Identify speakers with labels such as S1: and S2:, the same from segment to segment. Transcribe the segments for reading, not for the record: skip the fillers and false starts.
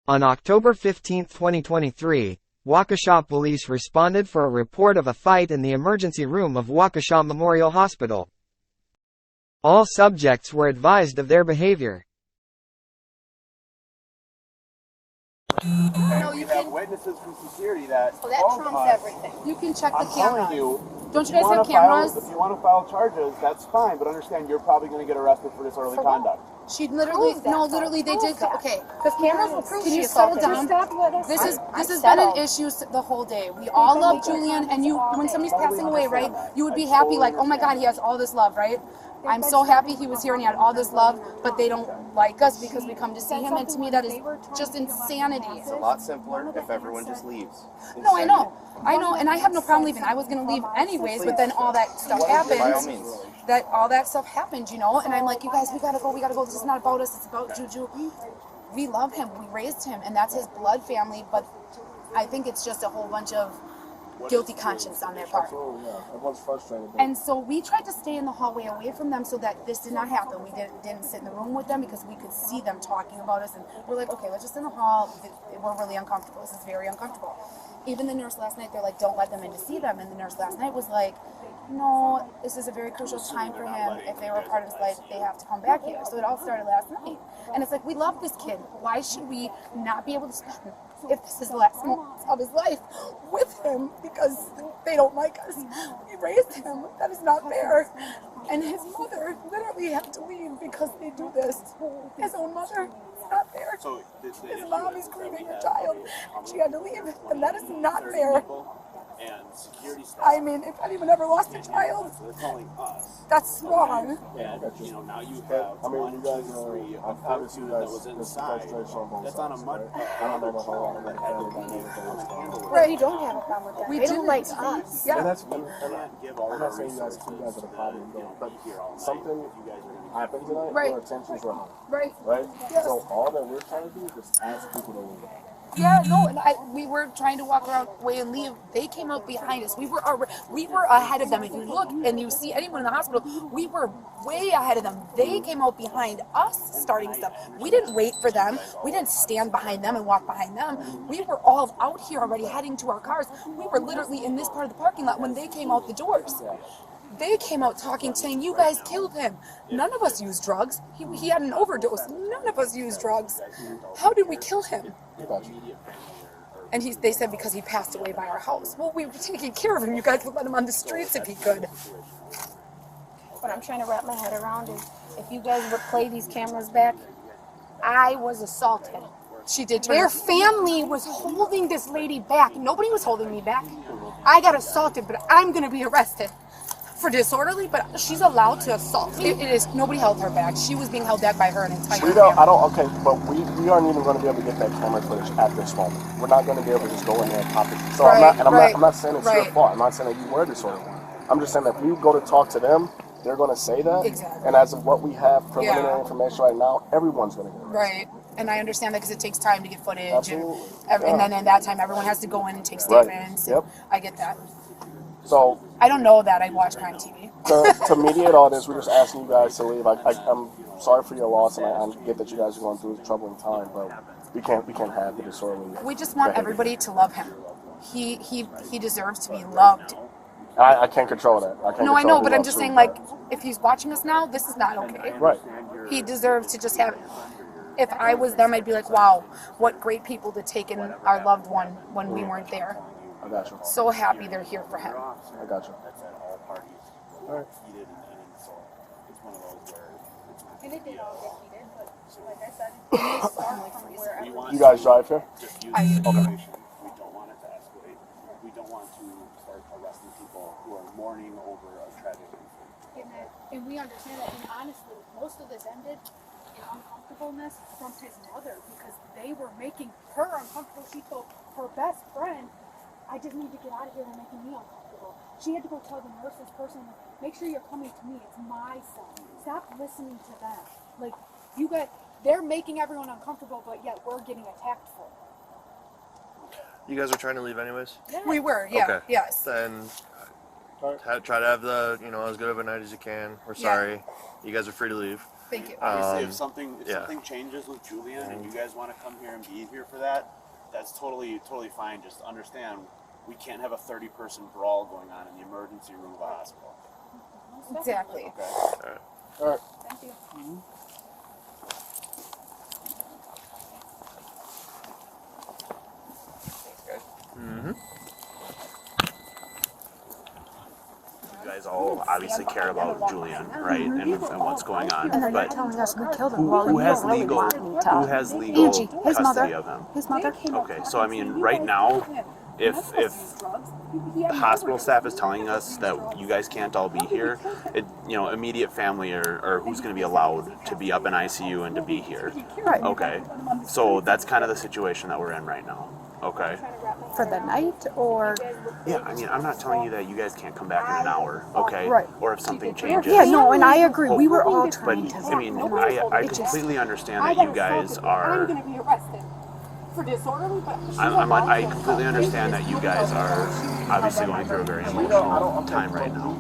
S1: On October 15, 2023, Waukesha Police responded for a report of a fight in the emergency room of Waukesha Memorial Hospital. All subjects were advised of their behavior.
S2: No, you have witnesses from security that.
S3: Oh, that trumps everything.
S4: You can check the
S2: I'm
S4: cameras.
S2: telling you,
S4: Don't you guys have cameras?
S2: If you want to file charges, that's fine, but understand you're probably going to get arrested for disorderly conduct.
S4: She literally, literally they did. Okay,
S3: because cameras will prove.
S4: Can you settle down? This has been an issue the whole day. We all love Julian, and when somebody's passing away, right? You would be happy, like, oh my God, he has all this love, right? I'm so happy he was here and he had all this love, but they don't like us because we come to see him, and to me that is just insanity.
S5: It's a lot simpler if everyone just leaves.
S4: No, I know, and I have no problem leaving. I was going to leave anyways, but then all that stuff happened.
S5: By all means.
S4: All that stuff happened, you know, and I'm like, you guys, we gotta go. This is not about us, it's about Juju. We love him, we raised him, and that's his blood family, but I think it's just a whole bunch of guilty conscience on their part.
S6: Absolutely, yeah. Everyone's frustrated.
S4: And so we tried to stay in the hallway away from them so that this did not happen. We didn't sit in the room with them because we could see them talking about us, and we're like, okay, let's just in the hall. We're really uncomfortable. This is very uncomfortable. Even the nurse last night, they're like, don't let them in to see them. And the nurse last night was like, no, this is a very crucial time for him. If they were a part of his life, they have to come back here. So it all started last night. And it's like, we love this kid. Why should we not be able to spend, if this is the last moments of his life, with him because they don't like us? We raised him. That is not fair. And his mother literally had to leave because they do this. His own mother. It's not fair. His mom is grieving her child. She had to leave. And that is not fair.
S2: And security staff.
S4: I mean, if anyone ever lost a child,
S2: They're calling us.
S4: that's wrong.
S2: And, now you have
S6: you guys know, obviously,
S2: that was inside. That's on a mud.
S6: I don't know how long that had to be.
S4: Right.
S3: We don't have a problem with that.
S4: We
S3: They don't
S4: didn't.
S3: like us.
S4: Yeah.
S6: And that's, I'm not saying you guys are the problem, but something happened tonight,
S4: Right.
S6: your attention's wrong.
S4: Right.
S6: Right?
S4: Yes.
S6: So all that we're trying to do is just ask people to leave.
S4: Yeah, no, and we were trying to walk around way and leave. They came out behind us. We were ahead of them. If you look and you see anyone in the hospital, we were way ahead of them. They came out behind us starting stuff. We didn't wait for them. We didn't stand behind them and walk behind them. We were all out here already heading to our cars. We were literally in this part of the parking lot when they came out the doors. They came out talking, saying, you guys killed him. None of us used drugs. He had an overdose. None of us used drugs. How did we kill him? And they said because he passed away by our house. Well, we were taking care of him. You guys would let him on the streets if he could.
S3: What I'm trying to wrap my head around is, if you guys would play these cameras back, I was assaulted.
S4: She did turn
S3: Their family was holding this lady back. Nobody was holding me back. I got assaulted, but I'm going to be arrested.
S4: for disorderly, but she's allowed to assault. It is, nobody held her back. She was being held back by her entire family.
S6: Okay, but we aren't even going to be able to get that camera footage at this moment. We're not going to be able to just go in there and pop it. So I'm not saying it's your fault. I'm not saying that you were disorderly. I'm just saying that if you go to talk to them, they're going to say that.
S4: Exactly.
S6: And as of what we have preliminary information right now, everyone's going to get arrested.
S4: Right. And I understand that because it takes time to get footage.
S6: Absolutely.
S4: And then in that time, everyone has to go in and take statements.
S6: Right. Yep.
S4: I get that.
S6: So
S4: I don't know that. I watch crime TV.
S6: to mediate all this, we're just asking you guys to leave. I'm sorry for your loss, and I get that you guys are going through a troubling time, but we can't have the disorderly.
S4: We just want everybody to love him. He deserves to be loved.
S6: I can't control that.
S4: I know, but I'm just saying, like, if he's watching us now, this is not okay.
S6: Right.
S4: He deserves to just have. If I was them, I'd be like, wow, what great people to take in our loved one when we weren't there.
S6: I got you.
S4: So happy they're here for him.
S6: I got you. All right.
S3: And it did all get heated, but like I said,
S6: You guys drive here?
S4: I do.
S6: Okay.
S2: We don't want it to escalate. We don't want to start arresting people who are mourning over a tragic incident.
S7: And we understand that, and honestly, most of this ended in uncomfortableness from his mother because they were making her uncomfortable. She told her best friend, I just need to get out of here, they're making me uncomfortable. She had to go tell the nurses personally, make sure you're coming to me, it's my son. Stop listening to them. Like, you guys, they're making everyone uncomfortable, but yet we're getting attacked for it.
S5: You guys are trying to leave anyways?
S7: Yeah.
S4: We were, yeah,
S5: Okay.
S4: yes.
S5: Then try to have the, as good of a night as you can. We're sorry. You guys are free to leave.
S4: Thank you.
S2: Obviously, if something
S5: yeah.
S2: changes with Julian and you guys want to come here and be here for that, that's totally fine. Just understand, we can't have a 30-person brawl going on in the emergency room of a hospital.
S4: Exactly.
S2: Okay.
S6: All right.
S7: Thank you.
S5: You guys all obviously care about Julian, right, and what's going on.
S7: And then
S5: But
S7: you're telling us we killed him.
S5: who
S7: Well, you
S5: has
S7: don't really
S5: legal
S7: want me to.
S5: who has legal
S7: Angie, his
S5: custody
S7: mother.
S5: of him?
S7: His mother.
S5: Okay, so I mean, right now, if the hospital staff is telling us that you guys can't all be here, immediate family or who's going to be allowed to be up in ICU and to be here.
S7: Right.
S5: Okay, so that's kind of the situation that we're in right now. Okay.
S7: For the night, or
S5: Yeah, I mean, I'm not telling you that you guys can't come back in an hour, okay?
S7: Right.
S5: Or if something changes.
S7: yeah, no, and I agree. We were all trying
S5: But,
S7: to.
S5: I mean, I completely understand that you guys are...
S8: I'm going to be arrested for disorderly, but
S5: I completely understand that you guys are obviously going through a very emotional time right now.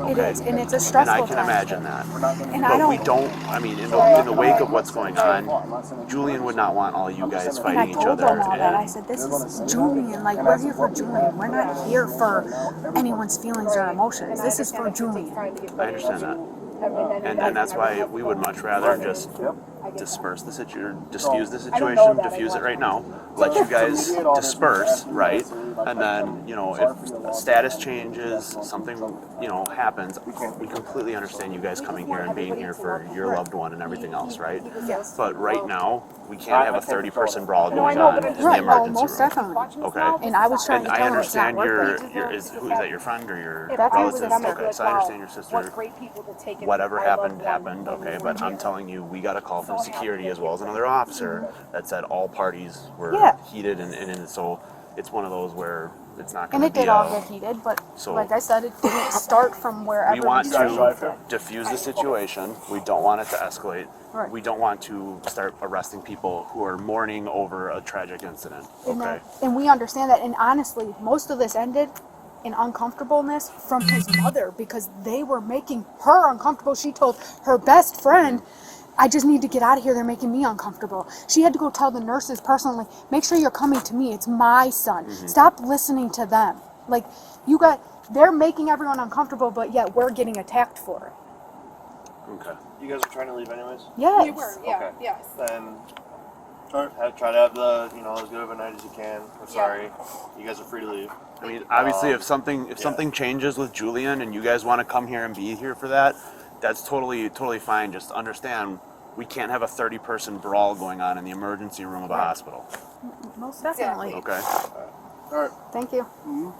S7: It
S5: Okay?
S7: is, and it's a
S5: And
S7: stressful
S5: I can
S7: time.
S5: imagine that.
S7: And I
S5: But
S7: don't.
S5: we don't, I mean, in the wake of what's going on, Julian would not want all you guys
S7: And I
S5: fighting each
S7: told
S5: other.
S7: them all that. I
S5: And
S7: said, this is Julian. Like, we're here for Julian. We're not here for anyone's feelings or emotions. This is for Julian.
S5: I understand that. And that's why we would much rather just disperse the situation, diffuse the situation, diffuse it right now, let you guys disperse, right? And then, if status changes, something, happens, we completely understand you guys coming here and being here for your loved one and everything else, right?
S7: Yes.
S5: But right now, we can't have a 30-person brawl going on in the
S7: Right, no,
S5: emergency
S7: most
S5: room.
S7: definitely.
S5: Okay?
S7: And I was trying
S5: And
S7: to
S5: I
S7: tell him it's not
S5: understand
S7: worth it.
S5: is that your friend or your
S7: That's my
S5: relative?
S7: sister.
S5: Okay, so I understand your sister.
S8: what great people to take it.
S5: Whatever
S8: I love
S5: happened,
S8: them.
S5: okay, but I'm telling you, we got a call from security as well as another officer that said all parties were
S7: Yeah.
S5: heated, and so it's one of those where it's not
S7: And
S5: going
S7: it
S5: to be
S7: did all get heated, but
S5: so-
S7: like I said, it didn't start from wherever
S5: we want
S7: started.
S5: to diffuse the situation. We don't want it to escalate.
S7: Right.
S5: We don't want to start arresting people who are mourning over a tragic incident,
S7: And,
S5: okay?
S7: and we understand that. And honestly, most of this ended in uncomfortableness from his mother because they were making her uncomfortable. She told her best friend, I just need to get out of here. They're making me uncomfortable. She had to go tell the nurses personally, make sure you're coming to me. It's my son. Stop listening to them. Like, they're making everyone uncomfortable, but yet we're getting attacked for it.
S5: Okay. You guys are trying to leave anyways?
S7: Yes.
S8: We were, yeah,
S5: Okay.
S8: yes.
S5: Then try to have as good of a night as you can. We're sorry. You guys are free to leave. I mean, obviously, if something changes with Julian and you guys want to come here and be here for that, that's totally fine. Just understand, we can't have a 30-person brawl going on in the emergency room of a hospital.
S7: Most definitely.
S5: Okay.
S6: All right.
S7: Thank you.
S6: Mm-hmm.